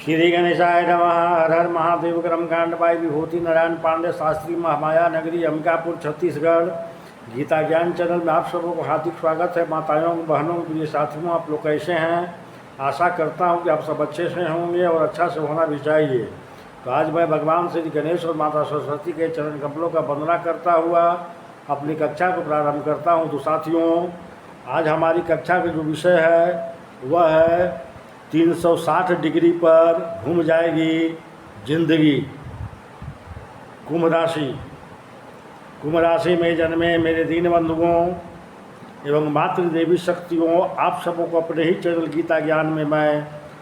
श्री गणेशाय नमः। हर हर महादेव। कर्मकांड बाई विभूति नारायण पांडे शास्त्री, महामाया नगरी, अंबिकापुर, छत्तीसगढ़। गीता ज्ञान चैनल में आप सबों को हार्दिक स्वागत है। माताओं, बहनों, प्रिय साथियों, आप लोग कैसे हैं? आशा करता हूं कि आप सब अच्छे से होंगे और अच्छा से होना भी चाहिए। तो आज मैं भगवान श्री गणेश और माता सरस्वती के चरण कमलों का वंदना करता हुआ अपनी कक्षा को प्रारंभ करता हूं। तो साथियों, आज हमारी कक्षा का जो विषय है वह है 360 डिग्री पर घूम जाएगी जिंदगी। कुंभ राशि में जन्मे मेरे दीन बंधुओं एवं मातृ देवी शक्तियों, आप सबों को अपने ही चैनल गीता ज्ञान में मैं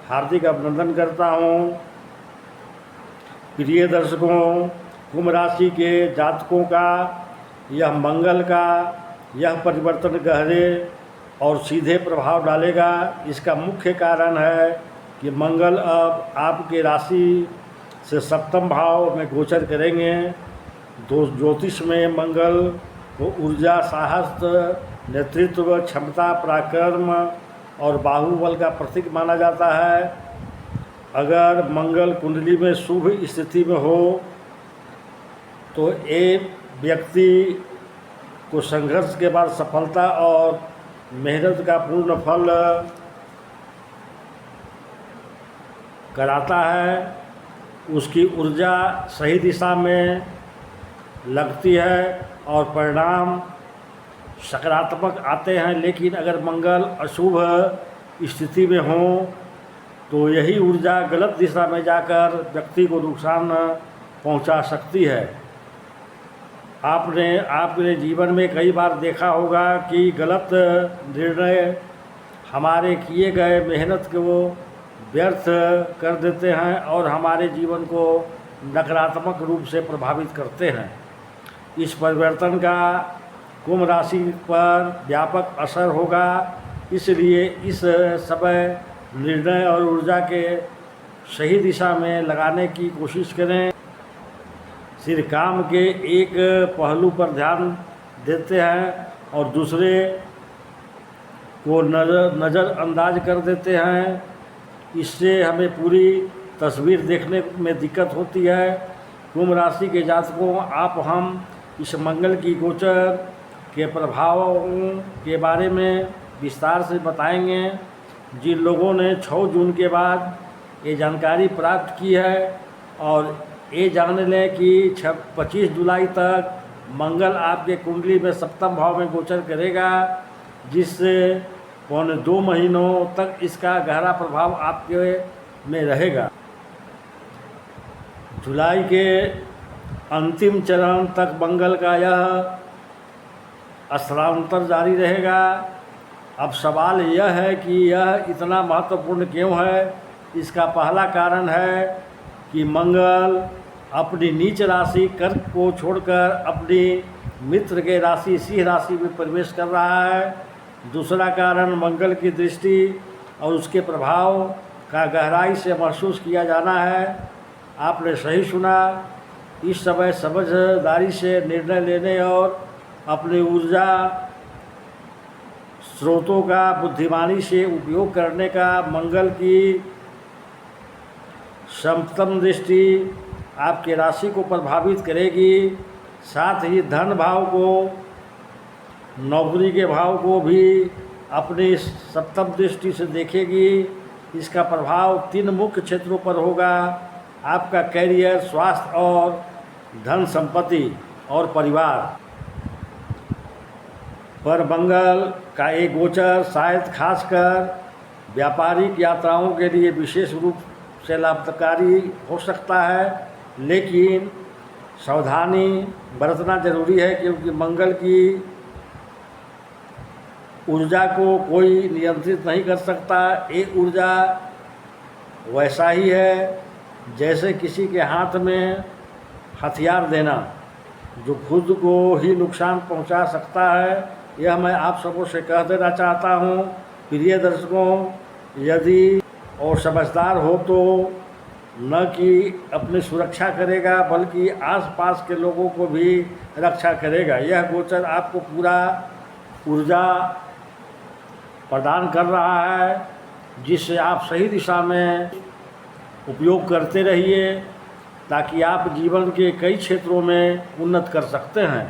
हार्दिक अभिनंदन करता हूँ। प्रिय दर्शकों, कुंभ राशि के जातकों का यह मंगल का यह परिवर्तन गहरे और सीधे प्रभाव डालेगा। इसका मुख्य कारण है कि मंगल अब आपके राशि से सप्तम भाव में गोचर करेंगे। ज्योतिष में मंगल को ऊर्जा, साहस, नेतृत्व क्षमता, पराक्रम और बाहुबल का प्रतीक माना जाता है। अगर मंगल कुंडली में शुभ स्थिति में हो तो एक व्यक्ति को संघर्ष के बाद सफलता और मेहनत का पूर्ण फल कराता है। उसकी ऊर्जा सही दिशा में लगती है और परिणाम सकारात्मक आते हैं। लेकिन अगर मंगल अशुभ स्थिति में हो तो यही ऊर्जा गलत दिशा में जाकर व्यक्ति को नुकसान पहुंचा सकती है। आपने जीवन में कई बार देखा होगा कि गलत निर्णय हमारे किए गए मेहनत को व्यर्थ कर देते हैं और हमारे जीवन को नकारात्मक रूप से प्रभावित करते हैं। इस परिवर्तन का कुंभ राशि पर व्यापक असर होगा, इसलिए इस समय निर्णय और ऊर्जा के सही दिशा में लगाने की कोशिश करें। सिर्फ काम के एक पहलू पर ध्यान देते हैं और दूसरे को नज़रअंदाज कर देते हैं। इससे हमें पूरी तस्वीर देखने में दिक्कत होती है। कुंभ राशि के जातकों, हम इस मंगल की गोचर के प्रभावों के बारे में विस्तार से बताएंगे। जिन लोगों ने 6 जून के बाद ये जानकारी प्राप्त की है और ये जान लें कि 25 जुलाई तक मंगल आपके कुंडली में सप्तम भाव में गोचर करेगा, जिससे 2 महीनों तक इसका गहरा प्रभाव आपके में रहेगा। जुलाई के अंतिम चरण तक मंगल का यह स्थानांतर जारी रहेगा। अब सवाल यह है कि यह इतना महत्वपूर्ण क्यों है? इसका पहला कारण है कि मंगल अपनी नीच राशि कर्क को छोड़कर अपनी मित्र के राशि सिंह राशि में प्रवेश कर रहा है। दूसरा कारण मंगल की दृष्टि और उसके प्रभाव का गहराई से महसूस किया जाना है। आपने सही सुना। इस समय समझदारी से निर्णय लेने और अपनी ऊर्जा स्रोतों का बुद्धिमानी से उपयोग करने का मंगल की सप्तम दृष्टि आपके राशि को प्रभावित करेगी। साथ ही धन भाव को, नौकरी के भाव को भी अपनी सप्तम दृष्टि से देखेगी। इसका प्रभाव 3 मुख्य क्षेत्रों पर होगा: आपका कैरियर, स्वास्थ्य और धन संपत्ति और परिवार पर। मंगल का एक गोचर शायद खासकर व्यापारिक यात्राओं के लिए विशेष रूप से लाभकारी हो सकता है, लेकिन सावधानी बरतना जरूरी है, क्योंकि मंगल की ऊर्जा को कोई नियंत्रित नहीं कर सकता। एक ऊर्जा वैसा ही है जैसे किसी के हाथ में हथियार देना, जो खुद को ही नुकसान पहुंचा सकता है। यह मैं आप सबों से कह देना चाहता हूं। प्रिय दर्शकों, यदि और समझदार हो तो न कि अपनी सुरक्षा करेगा बल्कि आसपास के लोगों को भी रक्षा करेगा। यह गोचर आपको पूरा ऊर्जा प्रदान कर रहा है, जिससे आप सही दिशा में उपयोग करते रहिए ताकि आप जीवन के कई क्षेत्रों में उन्नत कर सकते हैं।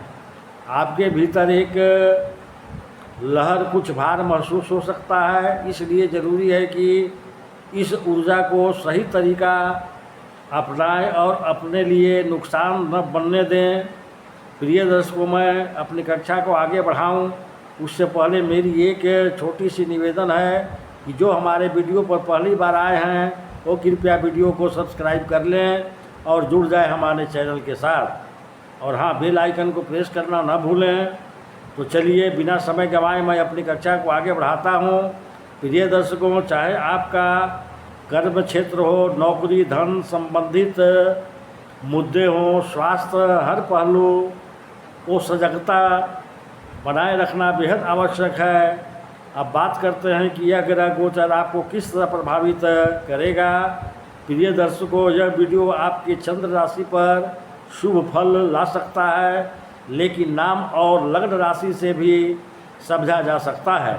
आपके भीतर एक लहर कुछ भार महसूस हो सकता है, इसलिए ज़रूरी है कि इस ऊर्जा को सही तरीका अपनाएं और अपने लिए नुकसान न बनने दें। प्रिय दर्शकों, मैं अपनी कक्षा को आगे बढ़ाऊं उससे पहले मेरी एक छोटी सी निवेदन है कि जो हमारे वीडियो पर पहली बार आए हैं वो कृपया वीडियो को सब्सक्राइब कर लें और जुड़ जाए हमारे चैनल के साथ, और हाँ, बेल आइकन को प्रेस करना ना भूलें। तो चलिए बिना समय गंवाए मैं अपनी कक्षा को आगे बढ़ाता हूँ। प्रिय दर्शकों, चाहे आपका कर्म क्षेत्र हो, नौकरी, धन संबंधित मुद्दे हों, स्वास्थ्य, हर पहलू को सजगता बनाए रखना बेहद आवश्यक है। अब बात करते हैं कि यह ग्रह गोचर आपको किस तरह प्रभावित करेगा। प्रिय दर्शकों, यह वीडियो आपकी चंद्र राशि पर शुभ फल ला सकता है, लेकिन नाम और लग्न राशि से भी समझा जा सकता है।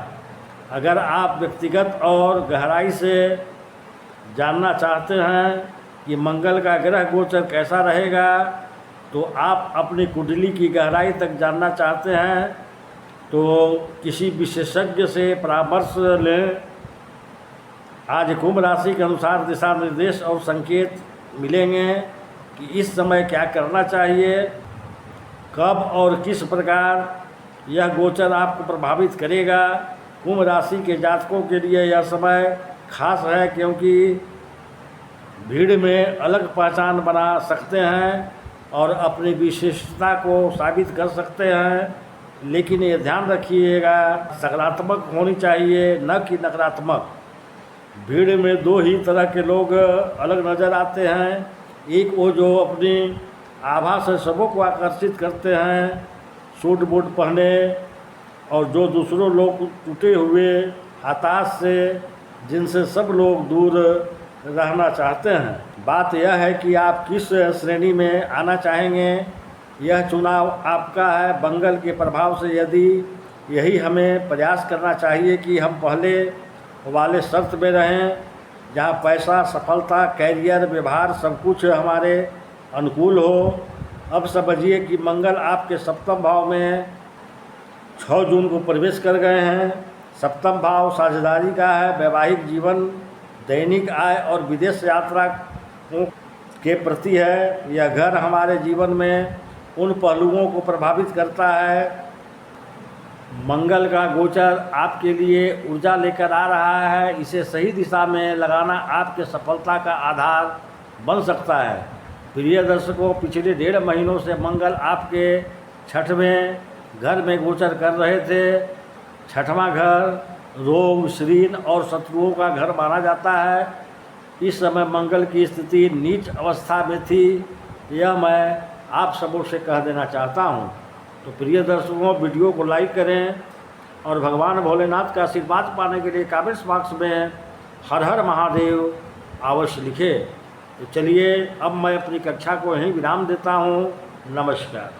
अगर आप व्यक्तिगत और गहराई से जानना चाहते हैं कि मंगल का ग्रह गोचर कैसा रहेगा, तो आप अपनी कुंडली की गहराई तक जानना चाहते हैं तो किसी विशेषज्ञ से परामर्श लें। आज कुंभ राशि के अनुसार दिशा निर्देश और संकेत मिलेंगे कि इस समय क्या करना चाहिए, कब और किस प्रकार यह गोचर आपको प्रभावित करेगा। कुंभ राशि के जातकों के लिए यह समय खास है क्योंकि भीड़ में अलग पहचान बना सकते हैं और अपनी विशेषता को साबित कर सकते हैं, लेकिन ये ध्यान रखिएगा सकारात्मक होनी चाहिए न कि नकारात्मक। भीड़ में दो ही तरह के लोग अलग नज़र आते हैं, एक वो जो अपनी आभा से सबों को आकर्षित करते हैं, सूट बूट पहने, और जो दूसरों लोग टूटे हुए हताश से जिनसे सब लोग दूर रहना चाहते हैं। बात यह है कि आप किस श्रेणी में आना चाहेंगे, यह चुनाव आपका है। मंगल के प्रभाव से यदि यही हमें प्रयास करना चाहिए कि हम पहले वाले शर्त में रहें जहां पैसा, सफलता, कैरियर, व्यवहार सब कुछ हमारे अनुकूल हो। अब समझिए कि मंगल आपके सप्तम भाव में 6 जून को प्रवेश कर गए हैं। सप्तम भाव साझेदारी का है, वैवाहिक जीवन, दैनिक आय और विदेश यात्रा के प्रति है। यह घर हमारे जीवन में उन पहलुओं को प्रभावित करता है। मंगल का गोचर आपके लिए ऊर्जा लेकर आ रहा है, इसे सही दिशा में लगाना आपके सफलता का आधार बन सकता है। प्रिय दर्शकों, पिछले 1.5 महीनों से मंगल आपके 6वें घर में गोचर कर रहे थे। 6वां घर रोग, ऋण और शत्रुओं का घर माना जाता है। इस समय मंगल की स्थिति नीच अवस्था में थी, यह मैं आप सबों से कह देना चाहता हूँ। तो प्रिय दर्शकों, वीडियो को लाइक करें और भगवान भोलेनाथ का आशीर्वाद पाने के लिए कमेंट्स बॉक्स में हर हर महादेव अवश्य लिखें। तो चलिए अब मैं अपनी कक्षा को यहीं विराम देता हूँ। नमस्कार।